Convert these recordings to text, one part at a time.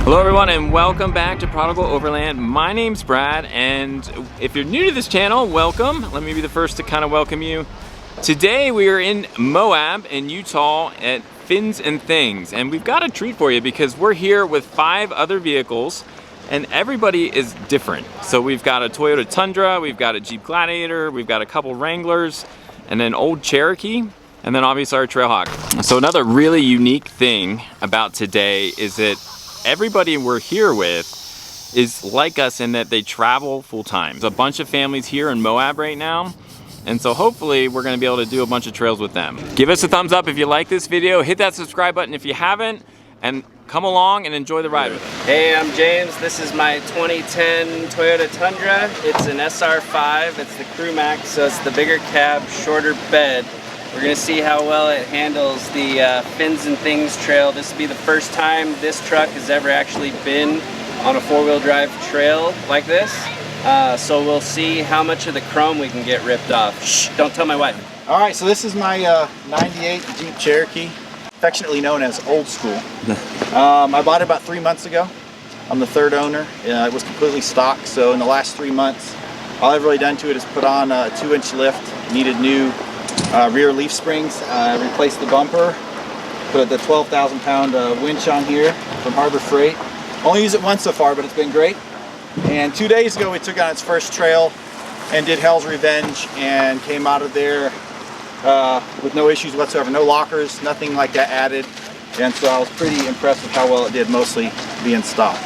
Hello everyone and welcome back to Prodigal Overland. My name's Brad, and if you're new to this channel, welcome. Let me be the first to kind of welcome you. Today we are in Moab in Utah at Fins and Things, and we've got a treat for you because we're here with 5 other vehicles and everybody is different. So we've got a Toyota Tundra, we've got a Jeep Gladiator, we've got a couple Wranglers, and then old Cherokee, and then obviously our Trailhawk. So another really unique thing about today is that everybody we're here with is like us in that they travel full time. There's a bunch of families here in Moab right now, and so hopefully we're gonna be able to do a bunch of trails with them. Give us a thumbs up if you like this video, hit that subscribe button if you haven't, and come along and enjoy the ride with us. Hey, I'm James. This is my 2010 Toyota Tundra. It's an SR5, it's the Crew Max, so it's the bigger cab, shorter bed. We're gonna see how well it handles the Fins and Things trail. This will be the first time this truck has ever actually been on a 4-wheel drive trail like this. So we'll see how much of the chrome we can get ripped off. Shh, don't tell my wife. All right, so this is my 98 Jeep Cherokee, affectionately known as Old School. I bought it about 3 months ago. I'm the third owner. It was completely stock, so in the last 3 months, all I've really done to it is put on a 2-inch lift, needed new rear leaf springs, replaced the bumper, put the 12,000 pound winch on here from Harbor Freight. Only used it once so far, but it's been great. And 2 days ago we took it on its first trail and did Hell's Revenge and came out of there with no issues whatsoever, no lockers, nothing like that added. And so I was pretty impressed with how well it did, mostly being stock.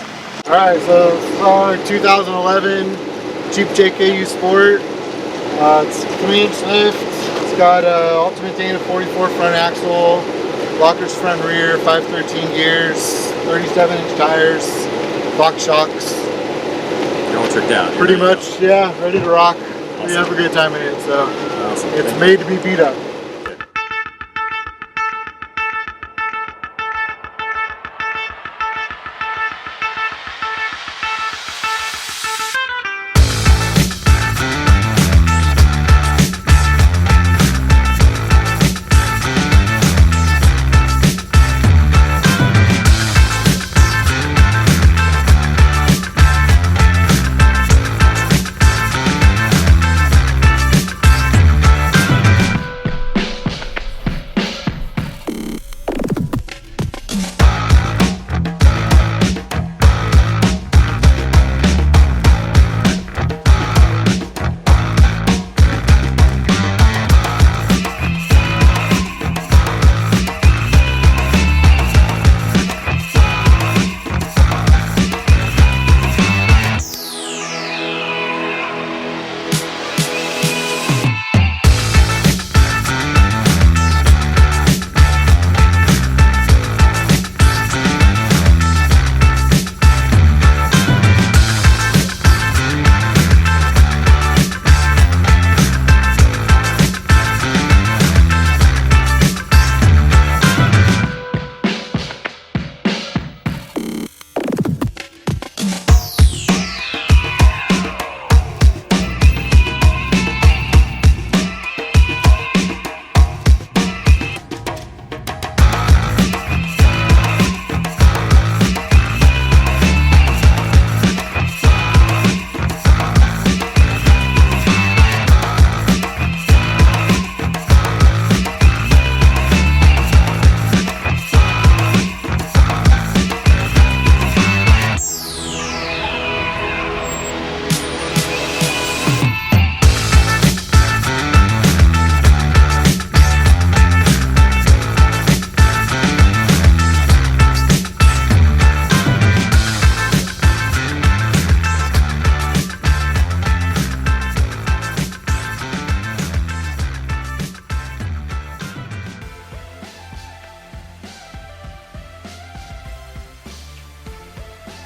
All right, so this is our 2011 Jeep JKU Sport. It's 3-inch lift. It's got Ultimate Dana 44 front axle, lockers front rear, 513 gears, 37-inch tires, box shocks. You're all tricked out. Pretty much, yeah, ready to rock. Awesome. We have a good time in it, so awesome. It's made to be beat up.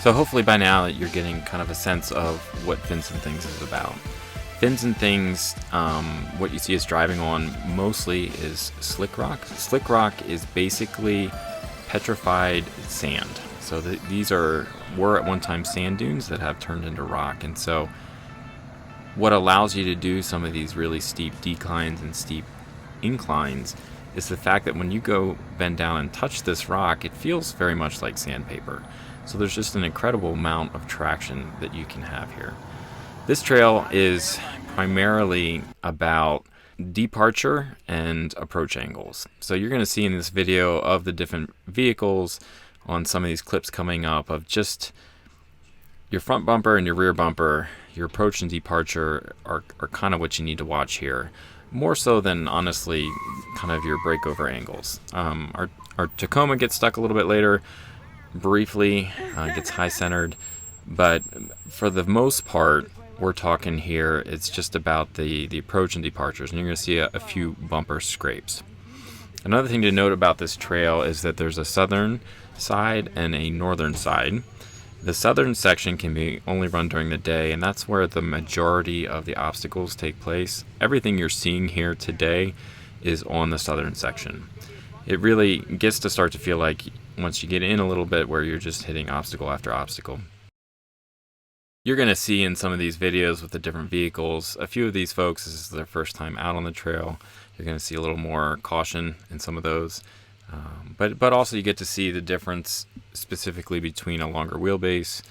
So hopefully by now you're getting kind of a sense of what Fins and Things is about. Fins and Things, what you see us driving on mostly is slick rock. Slick rock is basically petrified sand. So these were at one time sand dunes that have turned into rock. And so what allows you to do some of these really steep declines and steep inclines is the fact that when you go bend down and touch this rock, it feels very much like sandpaper. So there's just an incredible amount of traction that you can have here. This trail is primarily about departure and approach angles. So you're going to see in this video of the different vehicles on some of these clips coming up of just your front bumper and your rear bumper, your approach and departure are kind of what you need to watch here. More so than, honestly, kind of your breakover angles. Our Tacoma gets stuck a little bit later, briefly, gets high-centered, but for the most part, we're talking here, it's just about the approach and departures, and you're going to see a few bumper scrapes. Another thing to note about this trail is that there's a southern side and a northern side. The southern section can be only run during the day, and that's where the majority of the obstacles take place. Everything you're seeing here today is on the southern section. It really gets to start to feel like once you get in a little bit where you're just hitting obstacle after obstacle. You're going to see in some of these videos with the different vehicles, a few of these folks, this is their first time out on the trail. You're going to see a little more caution in some of those. But also you get to see the difference specifically between a longer wheelbase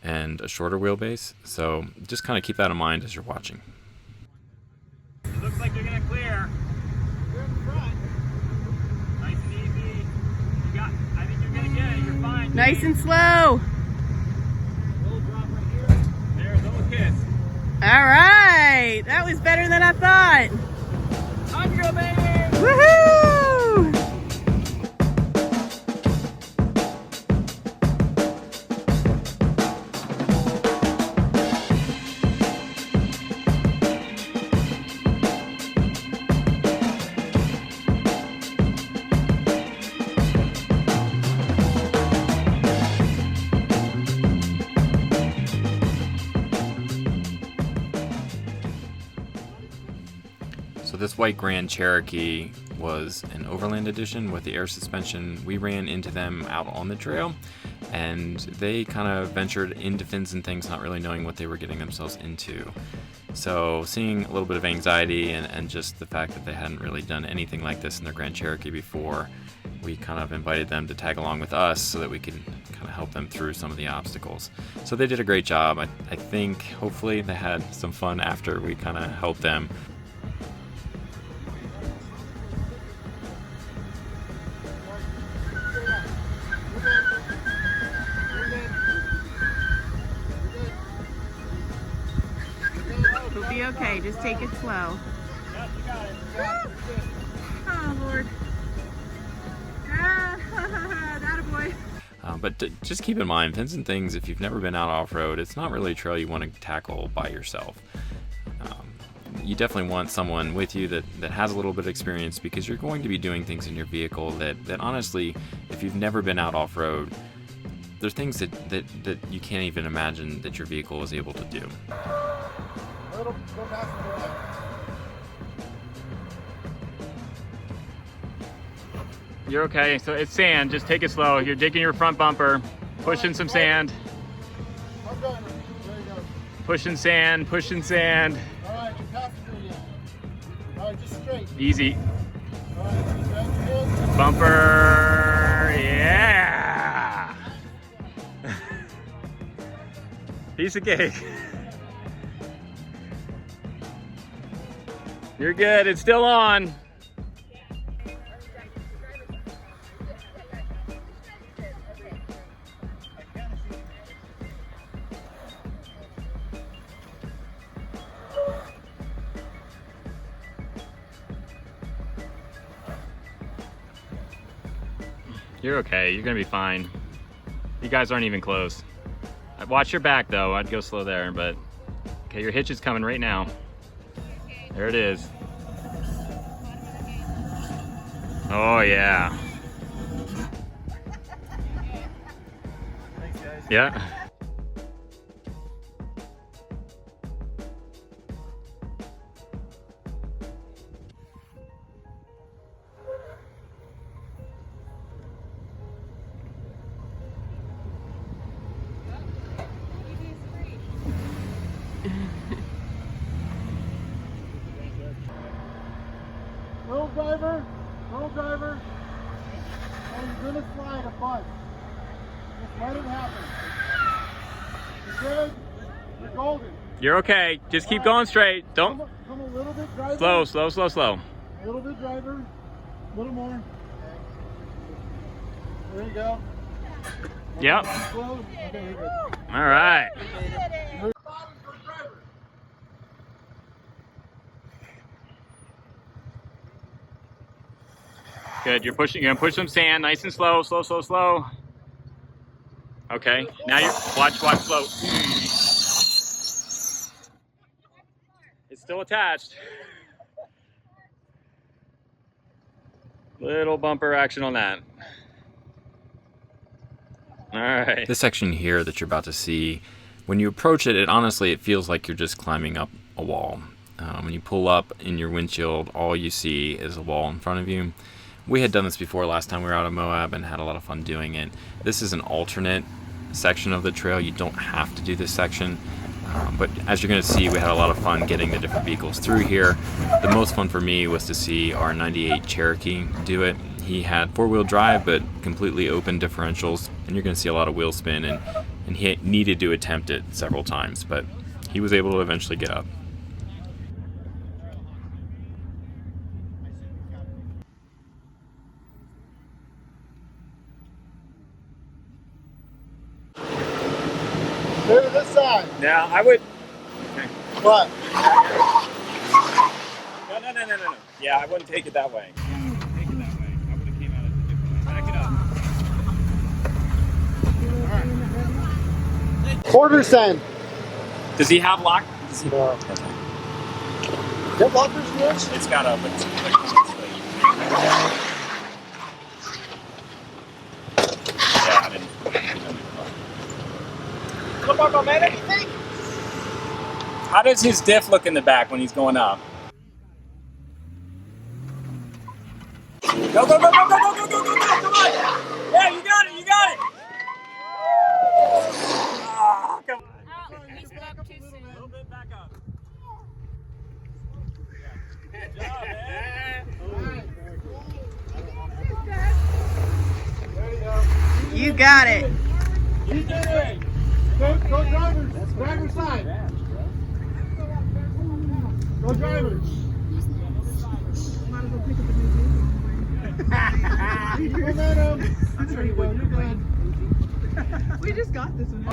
and a shorter wheelbase. So just kind of keep that in mind as you're watching. It looks like you're going to clear. You're in front. Nice and easy. I think you're going to get it. You're fine. Nice and slow. Little drop right here. There's a little kiss. All right. That was better than I thought. Tundra, baby! Woohoo! So this white Grand Cherokee was an Overland edition with the air suspension. We ran into them out on the trail, and they kind of ventured into fins and things, not really knowing what they were getting themselves into. So seeing a little bit of anxiety and just the fact that they hadn't really done anything like this in their Grand Cherokee before, we kind of invited them to tag along with us so that we could kind of help them through some of the obstacles. So they did a great job. I think hopefully they had some fun after we kind of helped them. It'll be okay. Just take it slow. Yes, you got it. Oh, Lord. That a boy. But just keep in mind, fins and things, if you've never been out off-road, it's not really a trail you want to tackle by yourself. You definitely want someone with you that has a little bit of experience, because you're going to be doing things in your vehicle that honestly, if you've never been out off-road, there's things that you can't even imagine that your vehicle is able to do. You're okay. So it's sand. Just take it slow. You're digging your front bumper, pushing some sand. Pushing sand, pushing sand. All right, you passenger again. All right, just straight. Easy. All right, Bumper. Yeah. Piece of cake. You're good. It's still on. You're okay. You're gonna be fine. You guys aren't even close. Watch your back though. I'd go slow there, but okay, your hitch is coming right now. There it is. Oh yeah. Thanks, guys. Yeah. Little driver, little driver. Oh, you're gonna slide a bunch. Just let it happen. You're good. You're golden. You're okay. Just keep going straight. Don't. Come a little bit, driver. Slow, slow, slow, slow. A little bit, driver. A little more. There you go. Yep. Slow. Okay, you're good. All right. Good. You're pushing. You're gonna push some sand, nice and slow, slow, slow, slow. Okay. Now you're watch, slow. It's still attached. Little bumper action on that. All right. This section here that you're about to see, when you approach it, honestly, it feels like you're just climbing up a wall. When you pull up in your windshield, all you see is a wall in front of you. We had done this before last time we were out of Moab and had a lot of fun doing it. This is an alternate section of the trail. You don't have to do this section. But as you're going to see, we had a lot of fun getting the different vehicles through here. The most fun for me was to see our 98 Cherokee do it. He had four-wheel drive, but completely open differentials, and you're going to see a lot of wheel spin, and he needed to attempt it several times, but he was able to eventually get up. Stay to this side. Now I would. What? No. Yeah, I wouldn't take it that way. Take it that way. I would have came out of the different way. Back it up. Quarter send. Does he have lock? Does he? No. Get lockers, Rich? It's got a. Yeah, I didn't. Look up on anything? How does his diff look in the back when he's going up? Go, come on! Yeah, you got it, Ah, come on. We spoke too soon. A little bit back up. Good job, man. You got it. You did it. Go drivers. Driver's side. Go drivers. Momentum. There you go. You're good. We just got this one.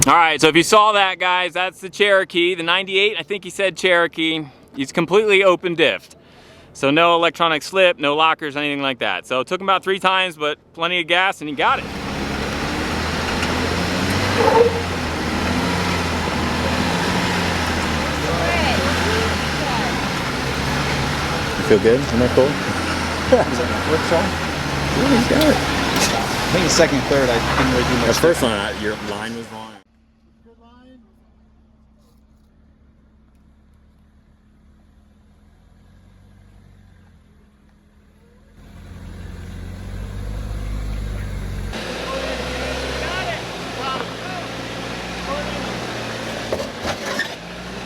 All right, so if you saw that, guys, that's the Cherokee, the 98. I think he said Cherokee. He's completely open diffed. So no electronic slip, no lockers, anything like that. So it took him about 3 times, but plenty of gas, and he got it. You feel good? Isn't that cool? Is that my fourth try? Yeah, he's got it. I think the second, third, I didn't really do much. The first one, your line was wrong. Good line.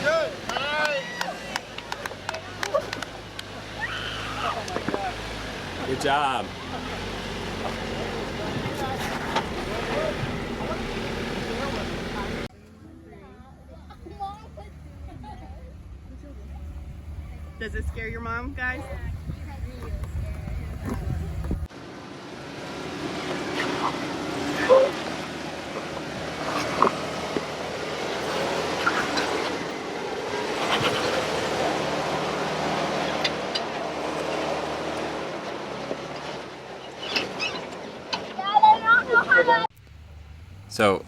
Good. All right. Good job. Does it scare your mom, guys? So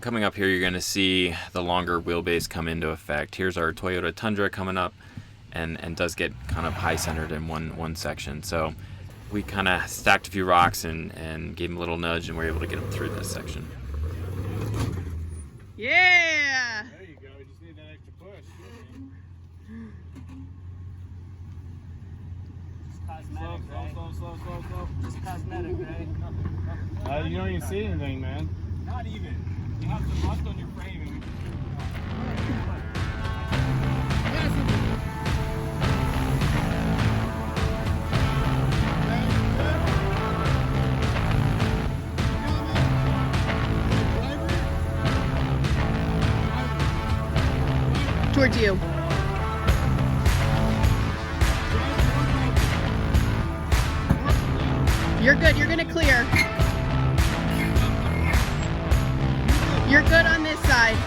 coming up here, you're going to see the longer wheelbase come into effect. Here's our Toyota Tundra coming up, and does get kind of high centered in one section. So we kind of stacked a few rocks and gave him a little nudge, and we're able to get him through this section. Yeah! There you go. You just need that extra push. Slow. Just cosmetic, right? You don't even see anything, man. Not even. You have some rust on your frame. towards you. You're good. You're gonna clear. You're good on this side.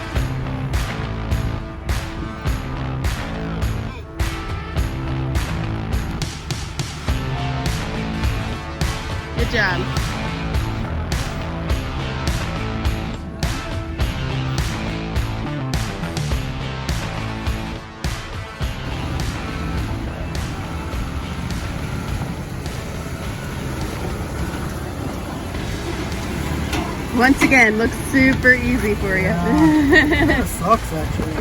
Good job. Once again, looks super easy for you. It sucks actually.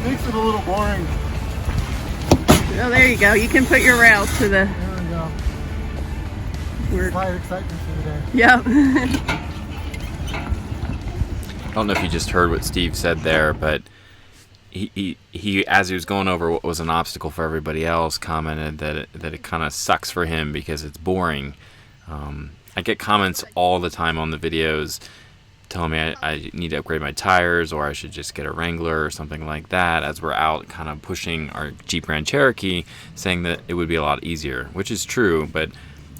Makes it a little boring. Oh, there you go. You can put your rails to the... There we go. Inspired excitement for the day. Yep. I don't know if you just heard what Steve said there, but he as he was going over what was an obstacle for everybody else, commented that it kind of sucks for him because it's boring. I get comments all the time on the videos telling me I need to upgrade my tires, or I should just get a Wrangler or something like that, as we're out kind of pushing our Jeep Grand Cherokee, saying that it would be a lot easier, which is true. But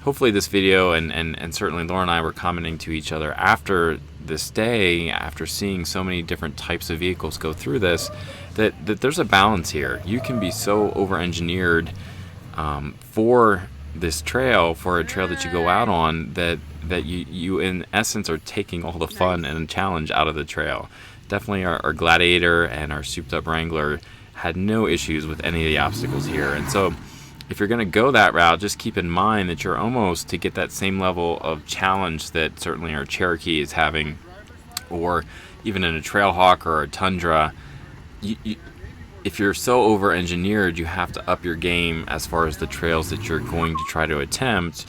hopefully this video, and certainly Laura and I were commenting to each other after this day, after seeing so many different types of vehicles go through this, that there's a balance here. You can be so over-engineered for this trail, for a trail that you go out on, that you in essence are taking all the fun and challenge out of the trail. Definitely our Gladiator and our souped up Wrangler had no issues with any of the obstacles here. And so if you're going to go that route, just keep in mind that you're almost to get that same level of challenge that certainly our Cherokee is having, or even in a Trailhawk or a Tundra. If you're so over-engineered, you have to up your game as far as the trails that you're going to try to attempt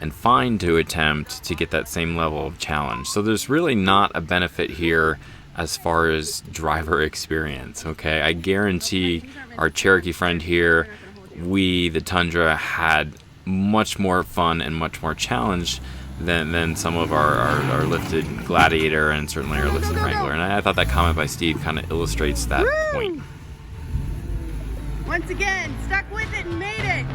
and find to attempt to get that same level of challenge. So there's really not a benefit here as far as driver experience, okay? I guarantee our Cherokee friend here, the Tundra, had much more fun and much more challenge than some of our lifted Gladiator and certainly our lifted Wrangler. And I thought that comment by Steve kind of illustrates that point. Once again, stuck with it and made it.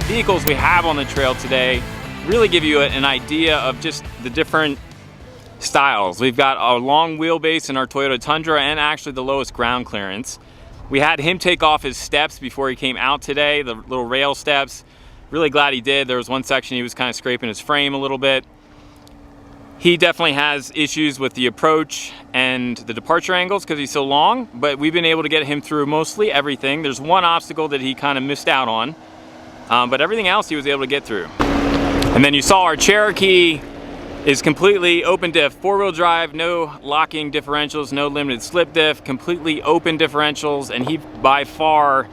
Vehicles we have on the trail today really give you an idea of just the different styles. We've got a long wheelbase in our Toyota Tundra and actually the lowest ground clearance. We had him take off his steps before he came out today, the little rail steps. Really glad he did. There was one section he was kind of scraping his frame a little bit. He definitely has issues with the approach and the departure angles because he's so long, but we've been able to get him through mostly everything. There's one obstacle that he kind of missed out on. but everything else he was able to get through. And then you saw our Cherokee is completely open diff, 4-wheel drive, no locking differentials, no limited slip diff, completely open differentials, and he by far,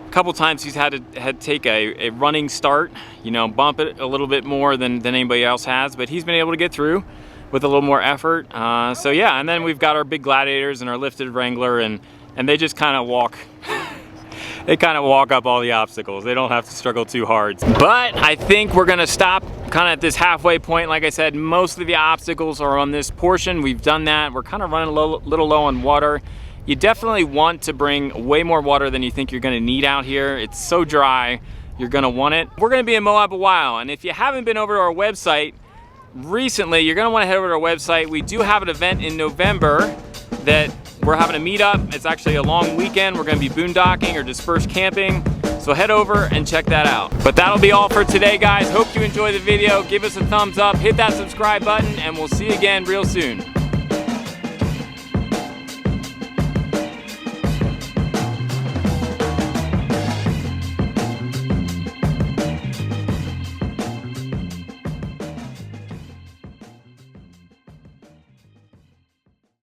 a couple times he's had to take a running start, you know, bump it a little bit more than anybody else has, but he's been able to get through with a little more effort. So yeah, and then we've got our big Gladiators and our lifted Wrangler, and they just kind of walk. They kind of walk up all the obstacles. They don't have to struggle too hard. But I think we're gonna stop kind of at this halfway point. Like I said, most of the obstacles are on this portion. We've done that. We're kind of running a little low on water. You definitely want to bring way more water than you think you're gonna need out here. It's so dry, you're gonna want it. We're gonna be in Moab a while, and if you haven't been over to our website recently, you're gonna wanna head over to our website. We do have an event in November that we're having a meetup. It's actually a long weekend. We're gonna be boondocking or dispersed camping. So head over and check that out. But that'll be all for today, guys. Hope you enjoyed the video. Give us a thumbs up, hit that subscribe button, and we'll see you again real soon.